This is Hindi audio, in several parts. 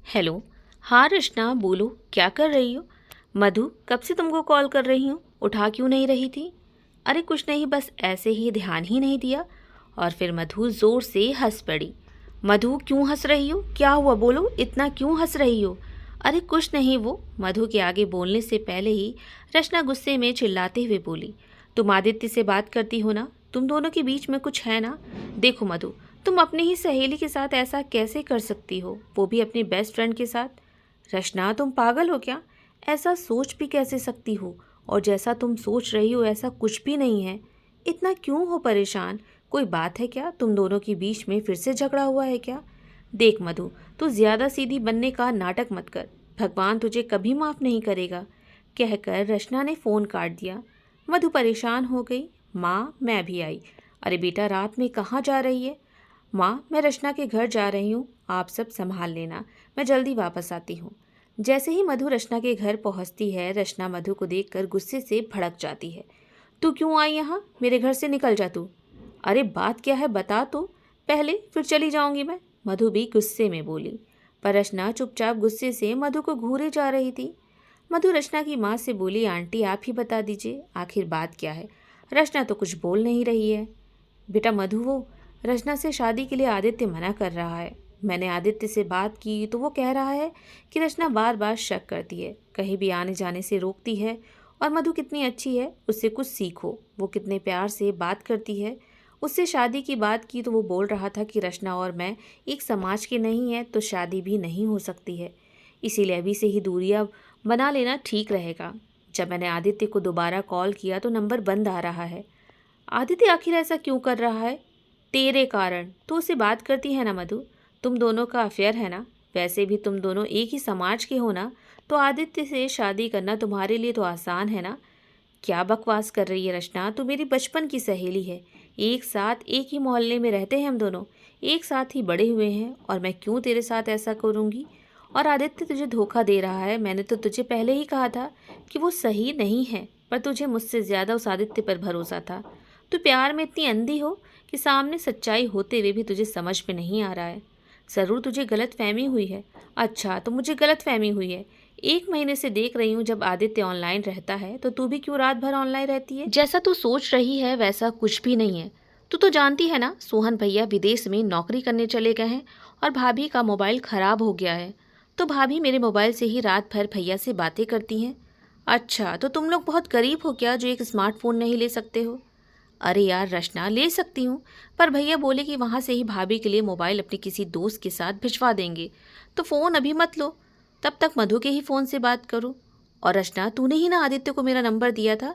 हेलो। हाँ रचना, बोलो क्या कर रही हो? मधु कब से तुमको कॉल कर रही हूँ, उठा क्यों नहीं रही थी? अरे कुछ नहीं, बस ऐसे ही, ध्यान ही नहीं दिया। और फिर मधु ज़ोर से हंस पड़ी। मधु क्यों हंस रही हो, क्या हुआ बोलो, इतना क्यों हंस रही हो? अरे कुछ नहीं वो। मधु के आगे बोलने से पहले ही रचना गुस्से में चिल्लाते हुए बोली, तुम आदित्य से बात करती हो ना, तुम दोनों के बीच में कुछ है ना? देखो मधु, तुम अपनी ही सहेली के साथ ऐसा कैसे कर सकती हो, वो भी अपनी बेस्ट फ्रेंड के साथ? रचना तुम पागल हो क्या? ऐसा सोच भी कैसे सकती हो? और जैसा तुम सोच रही हो ऐसा कुछ भी नहीं है। इतना क्यों हो परेशान? कोई बात है क्या? तुम दोनों के बीच में फिर से झगड़ा हुआ है क्या? देख मधु, तू ज़्यादा सीधी बनने का नाटक मत कर, भगवान तुझे कभी माफ़ नहीं करेगा। कहकर रचना ने फ़ोन काट दिया। मधु परेशान हो गई। माँ मैं भी आई। अरे बेटा, रात में कहाँ जा रही है? माँ मैं रचना के घर जा रही हूँ, आप सब संभाल लेना, मैं जल्दी वापस आती हूँ। जैसे ही मधु रचना के घर पहुँचती है, रचना मधु को देखकर गुस्से से भड़क जाती है। तू क्यों आई यहाँ? मेरे घर से निकल जा तू। अरे बात क्या है बता तो पहले, फिर चली जाऊंगी मैं, मधु भी गुस्से में बोली। पर रचना चुपचाप गुस्से से मधु को घूरे जा रही थी। मधु रचना की माँ से बोली, आंटी आप ही बता दीजिए आखिर बात क्या है, रचना तो कुछ बोल नहीं रही है। बेटा मधु, वो रचना से शादी के लिए आदित्य मना कर रहा है। मैंने आदित्य से बात की तो वो कह रहा है कि रचना बार बार शक करती है, कहीं भी आने जाने से रोकती है। और मधु कितनी अच्छी है, उससे कुछ सीखो, वो कितने प्यार से बात करती है। उससे शादी की बात की तो वो बोल रहा था कि रचना और मैं एक समाज के नहीं है तो शादी भी नहीं हो सकती है, इसीलिए अभी से ही दूरियां बना लेना ठीक रहेगा। जब मैंने आदित्य को दोबारा कॉल किया तो नंबर बंद आ रहा है। आदित्य आखिर ऐसा क्यों कर रहा है? तेरे कारण। तो उससे बात करती है ना मधु, तुम दोनों का अफेयर है ना, वैसे भी तुम दोनों एक ही समाज के हो ना, तो आदित्य से शादी करना तुम्हारे लिए तो आसान है ना। क्या बकवास कर रही है रचना, तू मेरी बचपन की सहेली है, एक साथ एक ही मोहल्ले में रहते हैं हम दोनों, एक साथ ही बड़े हुए हैं, और मैं क्यों तेरे साथ ऐसा करूँगी? और आदित्य तुझे धोखा दे रहा है, मैंने तो तुझे पहले ही कहा था कि वो सही नहीं है, पर तुझे मुझसे ज़्यादा उस आदित्य पर भरोसा था। तू प्यार में इतनी अंधी हो कि सामने सच्चाई होते हुए भी तुझे समझ में नहीं आ रहा है। ज़रूर तुझे गलत फहमी हुई है। अच्छा तो मुझे गलत फहमी हुई है। 1 महीने से देख रही हूँ जब आदित्य ऑनलाइन रहता है तो तू भी क्यों रात भर ऑनलाइन रहती है? जैसा तू सोच रही है वैसा कुछ भी नहीं है। तू तो जानती है ना, सोहन भैया विदेश में नौकरी करने चले गए हैं और भाभी का मोबाइल ख़राब हो गया है, तो भाभी मेरे मोबाइल से ही रात भर भैया से बातें करती हैं। अच्छा तो तुम लोग बहुत गरीब हो क्या जो एक स्मार्टफ़ोन नहीं ले सकते हो? अरे यार रचना, ले सकती हूँ, पर भैया बोले कि वहाँ से ही भाभी के लिए मोबाइल अपने किसी दोस्त के साथ भिजवा देंगे, तो फ़ोन अभी मत लो, तब तक मधु के ही फ़ोन से बात करो। और रचना, तूने ही ना आदित्य को मेरा नंबर दिया था,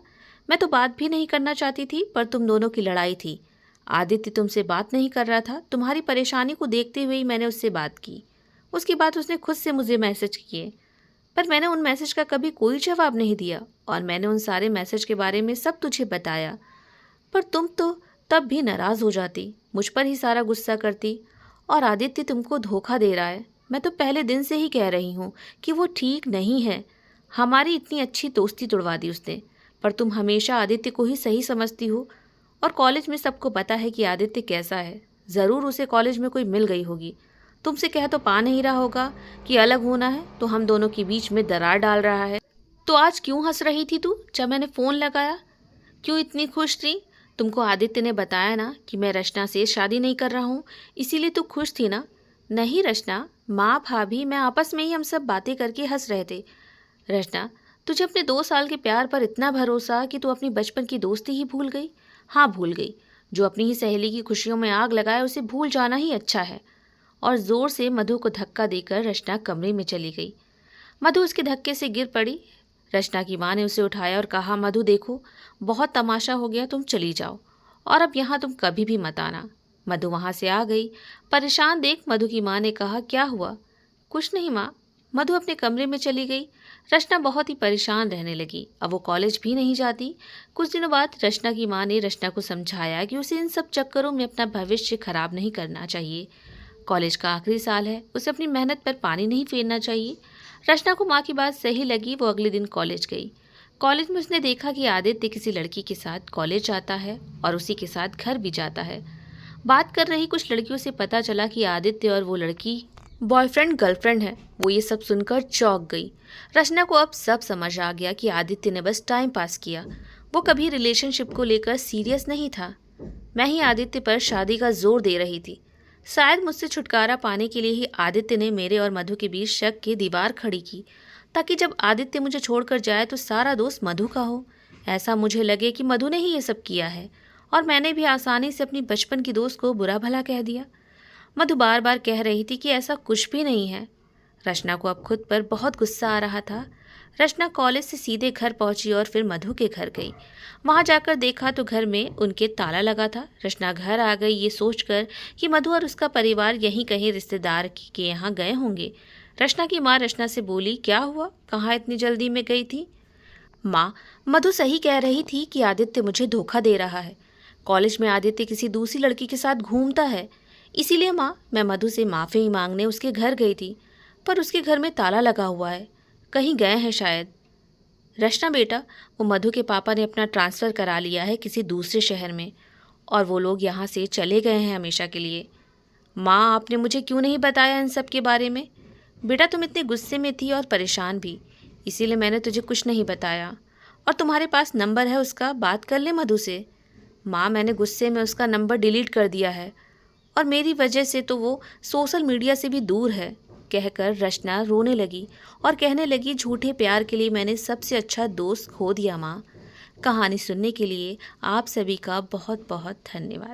मैं तो बात भी नहीं करना चाहती थी, पर तुम दोनों की लड़ाई थी। आदित्य तुमसे बात नहीं कर रहा था, तुम्हारी परेशानी को देखते हुए ही मैंने उससे बात की। उसके बाद उसने खुद से मुझे मैसेज किए, पर मैंने उन मैसेज का कभी कोई जवाब नहीं दिया, और मैंने उन सारे मैसेज के बारे में सब तुझे बताया, पर तुम तो तब भी नाराज़ हो जाती, मुझ पर ही सारा गुस्सा करती। और आदित्य तुमको धोखा दे रहा है, मैं तो पहले दिन से ही कह रही हूँ कि वो ठीक नहीं है। हमारी इतनी अच्छी दोस्ती तोड़वा दी उसने, पर तुम हमेशा आदित्य को ही सही समझती हो। और कॉलेज में सबको पता है कि आदित्य कैसा है, ज़रूर उसे कॉलेज में कोई मिल गई होगी, तुमसे कह तो पा नहीं रहा होगा कि अलग होना है, तो हम दोनों के बीच में दरार डाल रहा है। तो आज क्यों हंस रही थी तू जब मैंने फ़ोन लगाया? क्यों इतनी खुश थी? तुमको आदित्य ने बताया ना कि मैं रचना से शादी नहीं कर रहा हूँ, इसीलिए तू खुश थी ना? नहीं रचना, माँ भाभी मैं आपस में ही हम सब बातें करके हंस रहे थे। रचना, तुझे अपने 2 साल के प्यार पर इतना भरोसा कि तू अपनी बचपन की दोस्ती ही भूल गई? हाँ भूल गई। जो अपनी ही सहेली की खुशियों में आग लगाए उसे भूल जाना ही अच्छा है। और जोर से मधु को धक्का देकर रचना कमरे में चली गई। मधु उसके धक्के से गिर पड़ी। रचना की माँ ने उसे उठाया और कहा, मधु देखो, बहुत तमाशा हो गया, तुम चली जाओ, और अब यहाँ तुम कभी भी मत आना। मधु वहाँ से आ गई। परेशान देख मधु की माँ ने कहा, क्या हुआ? कुछ नहीं माँ। मधु अपने कमरे में चली गई। रचना बहुत ही परेशान रहने लगी, अब वो कॉलेज भी नहीं जाती। कुछ दिनों बाद रचना की माँ ने रचना को समझाया कि उसे इन सब चक्करों में अपना भविष्य खराब नहीं करना चाहिए। कॉलेज का आखिरी साल है, उसे अपनी मेहनत पर पानी नहीं फेरना चाहिए। रचना को माँ की बात सही लगी, वो अगले दिन कॉलेज गई। कॉलेज में उसने देखा कि आदित्य किसी लड़की के साथ कॉलेज जाता है और उसी के साथ घर भी जाता है। बात कर रही कुछ लड़कियों से पता चला कि आदित्य और वो लड़की बॉयफ्रेंड गर्लफ्रेंड है। वो ये सब सुनकर चौंक गई। रचना को अब सब समझ आ गया कि आदित्य ने बस टाइम पास किया, वो कभी रिलेशनशिप को लेकर सीरियस नहीं था। मैं ही आदित्य पर शादी का जोर दे रही थी। शायद मुझसे छुटकारा पाने के लिए ही आदित्य ने मेरे और मधु के बीच शक की दीवार खड़ी की, ताकि जब आदित्य मुझे छोड़कर जाए तो सारा दोष मधु का हो। ऐसा मुझे लगे कि मधु ने ही ये सब किया है और मैंने भी आसानी से अपनी बचपन की दोस्त को बुरा भला कह दिया। मधु बार बार कह रही थी कि ऐसा कुछ भी नहीं है। रचना को अब खुद पर बहुत गुस्सा आ रहा था। रचना कॉलेज से सीधे घर पहुंची और फिर मधु के घर गई। वहां जाकर देखा तो घर में उनके ताला लगा था। रचना घर आ गई ये सोचकर कि मधु और उसका परिवार यहीं कहीं रिश्तेदार के यहाँ गए होंगे। रचना की माँ रचना से बोली, क्या हुआ, कहाँ इतनी जल्दी में गई थी? माँ, मधु सही कह रही थी कि आदित्य मुझे धोखा दे रहा है। कॉलेज में आदित्य किसी दूसरी लड़की के साथ घूमता है। इसीलिए माँ, मैं मधु से माफ़ी मांगने उसके घर गई थी, पर उसके घर में ताला लगा हुआ है, कहीं गए हैं शायद। रचना बेटा, वो मधु के पापा ने अपना ट्रांसफ़र करा लिया है किसी दूसरे शहर में और वो लोग यहाँ से चले गए हैं हमेशा के लिए। माँ, आपने मुझे क्यों नहीं बताया इन सब के बारे में? बेटा, तुम इतने गुस्से में थी और परेशान भी, इसीलिए मैंने तुझे कुछ नहीं बताया। और तुम्हारे पास नंबर है उसका, बात कर ले मधु से। माँ, मैंने गुस्से में उसका नंबर डिलीट कर दिया है और मेरी वजह से तो वो सोशल मीडिया से भी दूर है, कहकर रचना रोने लगी और कहने लगी, झूठे प्यार के लिए मैंने सबसे अच्छा दोस्त खो दिया माँ। कहानी सुनने के लिए आप सभी का बहुत बहुत धन्यवाद।